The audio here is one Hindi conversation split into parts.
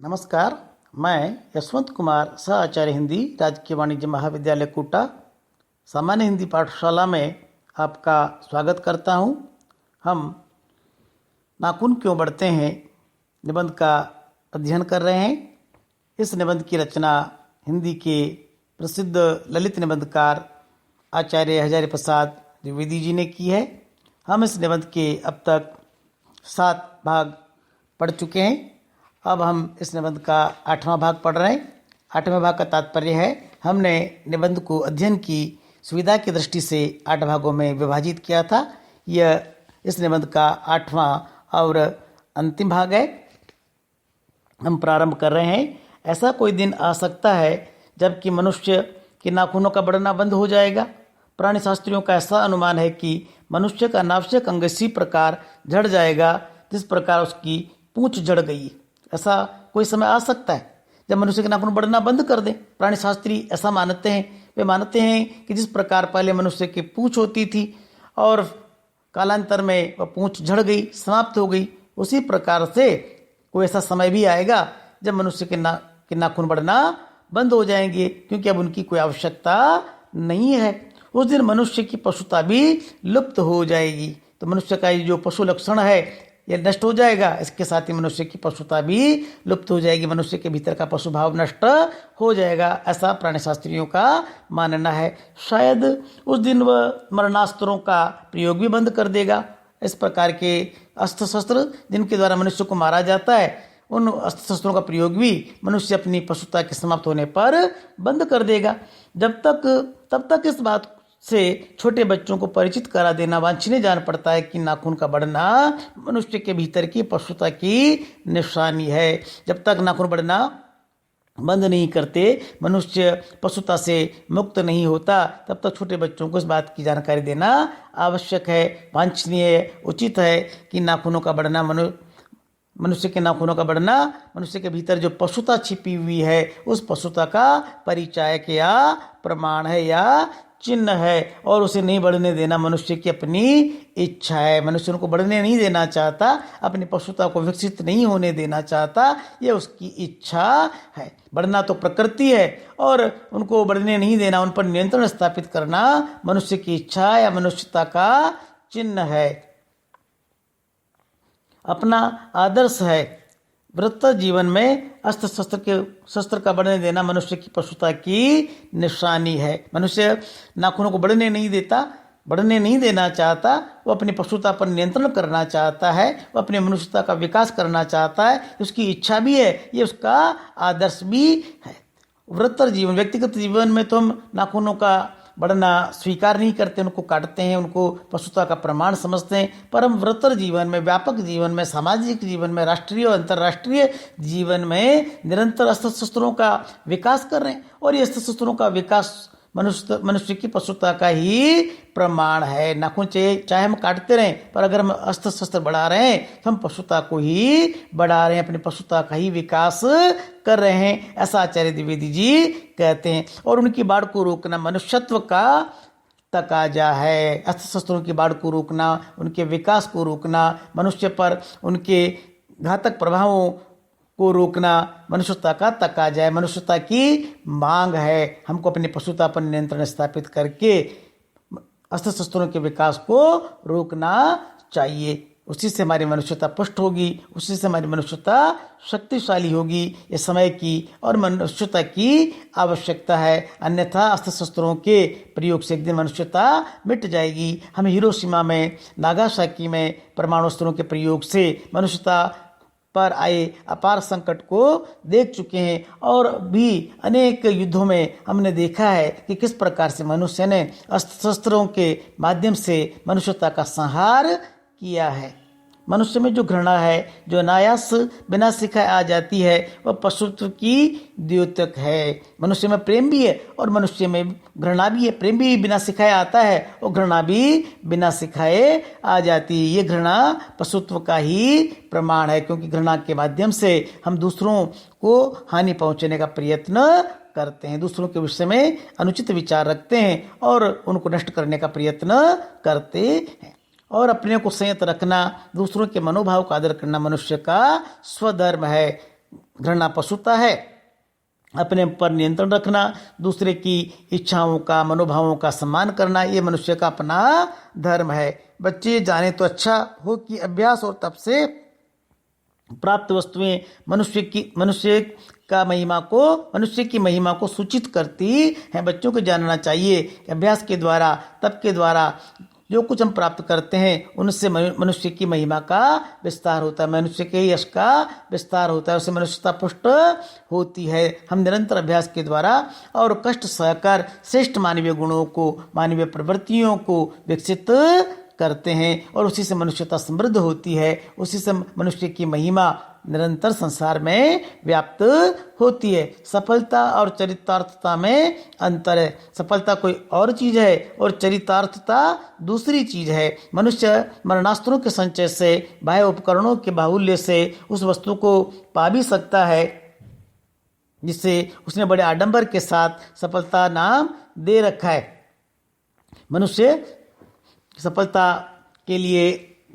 नमस्कार। मैं यशवंत कुमार, सह आचार्य हिंदी, राजकीय वाणिज्य महाविद्यालय कोटा, सामान्य हिंदी पाठशाला में आपका स्वागत करता हूं। हम नाखून क्यों बढ़ते हैं निबंध का अध्ययन कर रहे हैं। इस निबंध की रचना हिंदी के प्रसिद्ध ललित निबंधकार आचार्य हजारी प्रसाद द्विवेदी जी ने की है। हम इस निबंध के अब तक 7 भाग पढ़ चुके हैं। अब हम इस निबंध का 8वां भाग पढ़ रहे हैं। 8वें भाग का तात्पर्य है, हमने निबंध को अध्ययन की सुविधा की दृष्टि से 8 भागों में विभाजित किया था। यह इस निबंध का 8वां और अंतिम भाग है। हम प्रारंभ कर रहे हैं। ऐसा कोई दिन आ सकता है जबकि मनुष्य के नाखूनों का बढ़ना बंद हो जाएगा। प्राणी शास्त्रियों का ऐसा अनुमान है कि मनुष्य का नावश्यक अंग इसी प्रकार झड़ जाएगा जिस प्रकार उसकी पूंछ झड़ गई। ऐसा कोई समय आ सकता है जब मनुष्य के नाखून बढ़ना बंद कर दें। प्राणी शास्त्री ऐसा मानते हैं। वे मानते हैं कि जिस प्रकार पहले मनुष्य की पूंछ होती थी और कालांतर में वह पूंछ झड़ गई, समाप्त हो गई, उसी प्रकार से कोई ऐसा समय भी आएगा जब मनुष्य के नाखून बढ़ना बंद हो जाएंगे, क्योंकि अब उनकी कोई आवश्यकता नहीं है। उस दिन मनुष्य की पशुता भी लुप्त हो जाएगी। तो मनुष्य का ये जो पशु लक्षण है यह नष्ट हो जाएगा। इसके साथ ही मनुष्य की पशुता भी लुप्त हो जाएगी। मनुष्य के भीतर का पशु भाव नष्ट हो जाएगा, ऐसा प्राणी शास्त्रियों का मानना है। शायद उस दिन वह मरणास्त्रों का प्रयोग भी बंद कर देगा। इस प्रकार के अस्त्र शस्त्र जिनके द्वारा मनुष्य को मारा जाता है, उन अस्त्र शस्त्रों का प्रयोग भी मनुष्य अपनी पशुता के समाप्त होने पर बंद कर देगा। तब तक इस बात से छोटे बच्चों को परिचित करा देना वांछनीय जान पड़ता है कि नाखून का बढ़ना मनुष्य के भीतर की पशुता की निशानी है। जब तक नाखून बढ़ना बंद नहीं करते, मनुष्य पशुता से मुक्त नहीं होता, तब तक छोटे बच्चों को इस बात की जानकारी देना आवश्यक है, वांछनीय, उचित है कि नाखूनों का बढ़ना मनुष्य के नाखूनों का बढ़ना मनुष्य के भीतर जो पशुता छिपी हुई है उस पशुता का परिचायक या प्रमाण है या चिन्ह है, और उसे नहीं बढ़ने देना मनुष्य की अपनी इच्छा है। मनुष्य उनको बढ़ने नहीं देना चाहता, अपनी पशुता को विकसित नहीं होने देना चाहता, यह उसकी इच्छा है। बढ़ना तो प्रकृति है और उनको बढ़ने नहीं देना, उन पर नियंत्रण स्थापित करना मनुष्य की इच्छा या मनुष्यता का चिन्ह है, अपना आदर्श है। वृत्त जीवन में अस्त्र शस्त्र का बढ़ने देना मनुष्य की पशुता की निशानी है। मनुष्य नाखूनों को बढ़ने नहीं देना चाहता। वो अपनी पशुता पर नियंत्रण करना चाहता है, वो अपनी मनुष्यता का विकास करना चाहता है। उसकी इच्छा भी है, ये उसका आदर्श भी है। वृत्तर जीवन, व्यक्तिगत जीवन में तो हम नाखूनों का बढ़ना स्वीकार नहीं करते, उनको काटते हैं, उनको पशुता का प्रमाण समझते हैं। पर हम वृत्तर जीवन में, व्यापक जीवन में, सामाजिक जीवन में, राष्ट्रीय और अंतर्राष्ट्रीय जीवन में निरंतर अस्त्र शस्त्रों का विकास कर रहे हैं, और ये अस्त्र शस्त्रों का विकास मनुष्य की पशुता का ही प्रमाण है। नाखून चाहे हम काटते रहें, पर अगर हम अस्त्र शस्त्र बढ़ा रहे हैं तो हम पशुता को ही बढ़ा रहे हैं, अपनी पशुता का ही विकास कर रहे हैं, ऐसा आचार्य द्विवेदी जी कहते हैं। और उनकी बाढ़ को रोकना मनुष्यत्व का तकाजा है। अस्त्र शस्त्रों की बाढ़ को रोकना, उनके विकास को रोकना, मनुष्य पर उनके घातक प्रभावों को रोकना मनुष्यता का तकाजा है, मनुष्यता की मांग है। हमको अपनी पशुता पर नियंत्रण स्थापित करके अस्त्र शस्त्रों के विकास को रोकना चाहिए। उसी से हमारी मनुष्यता पुष्ट होगी, उसी से हमारी मनुष्यता शक्तिशाली होगी। ये समय की और मनुष्यता की आवश्यकता है, अन्यथा अस्त्र शस्त्रों के प्रयोग से एक दिन मनुष्यता मिट जाएगी। हम हिरोशिमा में, नागासाकी में परमाणु अस्त्रों के प्रयोग से मनुष्यता पर आए अपार संकट को देख चुके हैं, और भी अनेक युद्धों में हमने देखा है कि किस प्रकार से मनुष्य ने अस्त्र शस्त्रों के माध्यम से मनुष्यता का संहार किया है। मनुष्य में जो घृणा है, जो अनायास बिना सिखाए आ जाती है, वह पशुत्व की द्योतक है। मनुष्य में प्रेम भी है और मनुष्य में घृणा भी है। प्रेम भी बिना सिखाए आता है और घृणा भी बिना सिखाए आ जाती है। ये घृणा पशुत्व का ही प्रमाण है, क्योंकि घृणा के माध्यम से हम दूसरों को हानि पहुंचाने का प्रयत्न करते हैं, दूसरों के विषय में अनुचित विचार रखते हैं और उनको नष्ट करने का प्रयत्न करते हैं। और अपने को संयत रखना, दूसरों के मनोभाव का आदर करना मनुष्य का स्वधर्म है। घृणा पशुता है। अपने पर नियंत्रण रखना, दूसरे की इच्छाओं का, मनोभावों का सम्मान करना, ये मनुष्य का अपना धर्म है। बच्चे जाने तो अच्छा हो कि अभ्यास और तप से प्राप्त वस्तुएं मनुष्य की महिमा को सूचित करती हैं। बच्चों को जानना चाहिए कि अभ्यास के द्वारा, तप के द्वारा जो कुछ हम प्राप्त करते हैं उनसे मनुष्य की महिमा का विस्तार होता है, मनुष्य के यश का विस्तार होता है, उससे मनुष्यता पुष्ट होती है। हम निरंतर अभ्यास के द्वारा और कष्ट सहकर श्रेष्ठ मानवीय गुणों को, मानवीय प्रवृत्तियों को विकसित करते हैं और उसी से मनुष्यता समृद्ध होती है, उसी से मनुष्य की महिमा निरंतर संसार में व्याप्त होती है। सफलता और चरितार्थता में अंतर है। सफलता कोई और चीज है और चरितार्थता दूसरी चीज है। मनुष्य मरणास्त्रों के संचय से, बाह्य उपकरणों के बाहुल्य से उस वस्तु को पा भी सकता है जिसे उसने बड़े आडंबर के साथ सफलता नाम दे रखा है। मनुष्य सफलता के लिए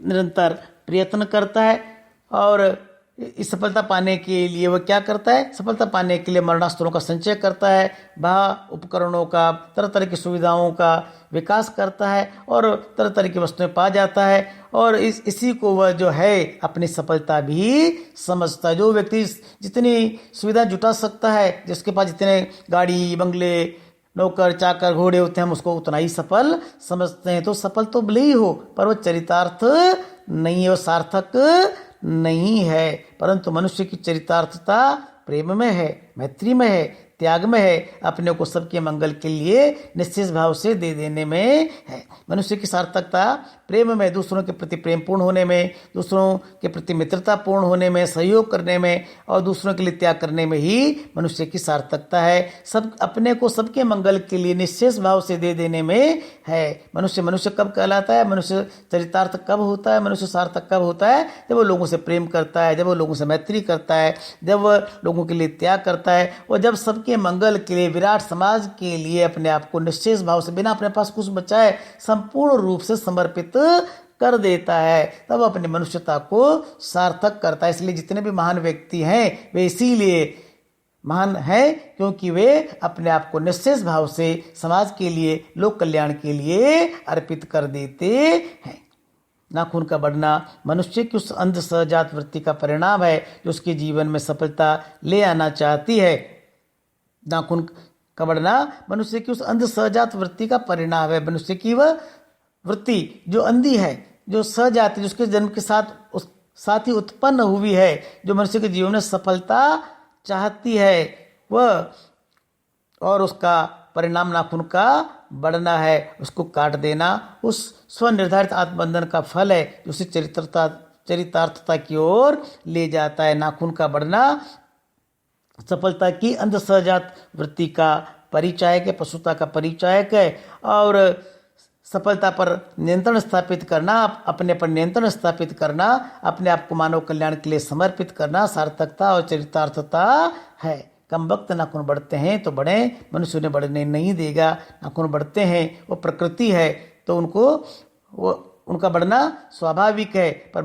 निरंतर प्रयत्न करता है और इस सफलता पाने के लिए वह क्या करता है? सफलता पाने के लिए मरणास्त्रों का संचय करता है, बाह्य उपकरणों का, तरह तरह की सुविधाओं का विकास करता है और तरह तरह की वस्तुएं पा जाता है और इसी को वह जो है अपनी सफलता भी समझता है। जो व्यक्ति जितनी सुविधा जुटा सकता है, जिसके पास जितने गाड़ी, बंगले, नौकर, चाकर, घोड़े होते हैं, हम उसको उतना ही सफल समझते हैं। तो सफल तो भले ही हो, पर वो चरितार्थ नहीं है, वो सार्थक नहीं है। परंतु मनुष्य की चरितार्थता प्रेम में है, मैत्री में है, त्याग में है, अपने को सबके मंगल के लिए निश्चय भाव से दे देने में है। मनुष्य की सार्थकता प्रेम में, दूसरों के प्रति प्रेम पूर्ण होने में, दूसरों के प्रति मित्रता पूर्ण होने में, सहयोग करने में और दूसरों के लिए त्याग करने में ही मनुष्य की सार्थकता है। सब अपने को सबके मंगल के लिए निश्चय भाव से दे देने में है। मनुष्य कब कहलाता है? मनुष्य चरितार्थ कब होता है? मनुष्य सार्थक कब होता है? जब वो लोगों से प्रेम करता है, जब वो लोगों से मैत्री करता है, जब वह लोगों के लिए त्याग करता है और जब सबके मंगल के लिए, विराट समाज के लिए अपने आप को निश्चय भाव से, बिना अपने पास कुछ बचाए संपूर्ण रूप से समर्पित कर देता है, तब अपनी मनुष्यता को सार्थक करता है। इसलिए जितने भी महान व्यक्ति हैं वे इसीलिए महान है क्योंकि वे अपने आप को निश्चय भाव से समाज के लिए, लोक कल्याण के लिए अर्पित कर देते हैं। नाखून का बढ़ना मनुष्य की उस अंध सहजात वृत्ति का परिणाम है जो उसके जीवन में सफलता ले आना चाहती है। नाखून का बढ़ना मनुष्य की उस अंध सहजात वृत्ति का परिणाम है। मनुष्य की वह वृत्ति जो अंधी है, जो सहजात, जिसके जन्म के साथ ही उत्पन्न हुई है, जो मनुष्य के जीवन में सफलता चाहती है, वह और उसका परिणाम नाखून का बढ़ना है, उसको काट देना उस स्वनिर्धारित आत्मबंधन का फल है जो उसे चरितार्थता की ओर ले जाता है। नाखून का बढ़ना सफलता की अंध सहजात वृत्ति का परिचायक है, पशुता का परिचायक है और सफलता पर नियंत्रण स्थापित करना, अपने पर नियंत्रण स्थापित करना, अपने आप को मानव कल्याण के लिए समर्पित करना सार्थकता और चरितार्थता है। कम वक्त नाखून बढ़ते हैं तो बढ़े, मनुष्य उन्हें बढ़ने नहीं देगा। नाखून बढ़ते हैं, वो प्रकृति है तो उनका बढ़ना स्वाभाविक है, पर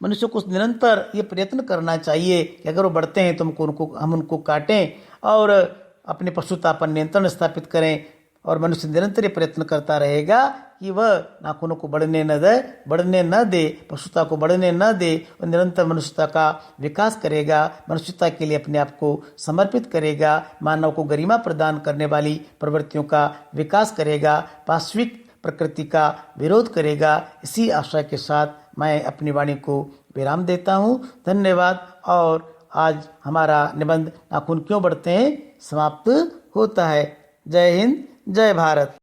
मनुष्य को निरंतर ये प्रयत्न करना चाहिए कि अगर वो बढ़ते हैं तो हम उनको काटें और अपने पशुता पर नियंत्रण स्थापित करें। और मनुष्य निरंतर प्रयत्न करता रहेगा कि वह नाखूनों को बढ़ने न दे, पशुता को बढ़ने न दे और निरंतर मनुष्यता का विकास करेगा, मनुष्यता के लिए अपने आप को समर्पित करेगा, मानव को गरिमा प्रदान करने वाली प्रवृत्तियों का विकास करेगा, पाश्विक प्रकृति का विरोध करेगा। इसी आशा के साथ मैं अपनी वाणी को विराम देता हूँ। धन्यवाद। और आज हमारा निबंध नाखून क्यों बढ़ते हैं समाप्त होता है। जय हिंद, जय भारत।